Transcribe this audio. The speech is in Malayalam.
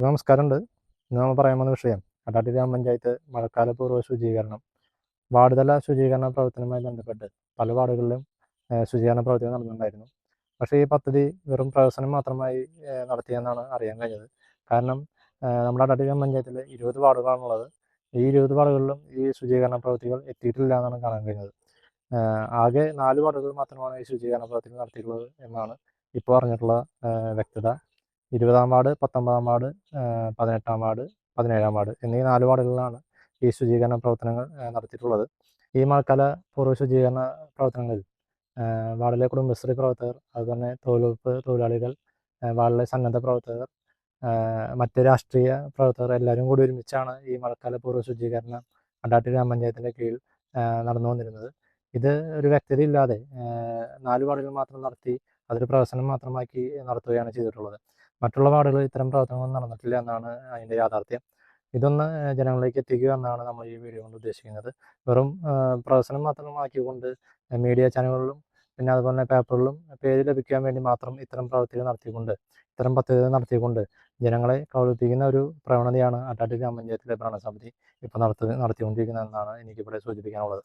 നമസ്കാരമുണ്ട്. ഇന്ന് നമ്മൾ പറയാൻ പോകുന്ന വിഷയം അട്ടാട്ടി ഗ്രാമപഞ്ചായത്ത് മഴക്കാലപൂർവ്വ ശുചീകരണം. വാർഡ് തല ശുചീകരണ പ്രവർത്തനവുമായി ബന്ധപ്പെട്ട് പല വാർഡുകളിലും ശുചീകരണ പ്രവർത്തനം നടന്നിട്ടുണ്ടായിരുന്നു. പക്ഷേ ഈ പദ്ധതി വെറും പ്രഹസനം മാത്രമായി നടത്തിയെന്നാണ് അറിയാൻ കഴിഞ്ഞത്. കാരണം നമ്മുടെ അട്ടാട്ടി ഗ്രാമപഞ്ചായത്തിൽ 20 വാർഡുകളാണുള്ളത്. ഈ 20 വാർഡുകളിലും ഈ ശുചീകരണ പ്രവൃത്തികൾ എത്തിയിട്ടില്ല എന്നാണ് കാണാൻ കഴിഞ്ഞത്. ആകെ 4 വാർഡുകൾ മാത്രമാണ് ഈ ശുചീകരണ പ്രവർത്തനം നടത്തിയിട്ടുള്ളത് എന്നാണ് ഇപ്പോൾ അറിഞ്ഞിട്ടുള്ള വ്യക്തത. 20-ാം വാർഡ്, 19-ാം വാർഡ്, 18-ാം വാർഡ്, 17-ാം വാർഡ് എന്നീ 4 വാർഡുകളിലാണ് ഈ ശുചീകരണ പ്രവർത്തനങ്ങൾ നടത്തിയിട്ടുള്ളത്. ഈ മഴക്കാല പൂർവ്വ ശുചീകരണ പ്രവർത്തനങ്ങളിൽ വാർഡിലെ കുടുംബശ്രീ പ്രവർത്തകർ, അതുപോലെ തൊഴിലുറപ്പ് തൊഴിലാളികൾ, വാർഡിലെ സന്നദ്ധ പ്രവർത്തകർ, മറ്റ് രാഷ്ട്രീയ പ്രവർത്തകർ എല്ലാവരും കൂടി ഒരുമിച്ചാണ് ഈ മഴക്കാല പൂർവ്വ ശുചീകരണം അട്ടാട്ടി ഗ്രാമപഞ്ചായത്തിൻ്റെ കീഴിൽ നടന്നു വന്നിരുന്നത്. ഇത് ഒരു വ്യക്തതയില്ലാതെ 4 വാർഡുകൾ മാത്രം നടത്തി അതൊരു പ്രഹസനം മാത്രമാക്കി നടത്തുകയാണ് ചെയ്തിട്ടുള്ളത്. മറ്റുള്ള വാർഡുകളിൽ ഇത്തരം പ്രവർത്തനങ്ങൾ നടന്നിട്ടില്ല എന്നാണ് അതിൻ്റെ യാഥാർത്ഥ്യം. ഇതൊന്ന് ജനങ്ങളിലേക്ക് എത്തിക്കുക എന്നാണ് നമ്മൾ ഈ വീഡിയോ കൊണ്ട് ഉദ്ദേശിക്കുന്നത്. വെറും പ്രഹസനം മാത്രമാക്കിക്കൊണ്ട് മീഡിയ ചാനലുകളിലും പിന്നെ അതുപോലെ തന്നെ പേപ്പറുകളിലും പേര് ലഭിക്കാൻ വേണ്ടി മാത്രം ഇത്തരം പ്രവൃത്തികൾ നടത്തിക്കൊണ്ട്, ഇത്തരം പദ്ധതികൾ നടത്തിക്കൊണ്ട് ജനങ്ങളെ കബളിപ്പിക്കുന്ന ഒരു പ്രവണതയാണ് അട്ടാട്ടി ഗ്രാമപഞ്ചായത്തിലെ ഭരണസമിതി ഇപ്പോൾ നടത്തിക്കൊണ്ടിരിക്കുന്നതെന്നാണ് എനിക്കിവിടെ സൂചിപ്പിക്കാനുള്ളത്.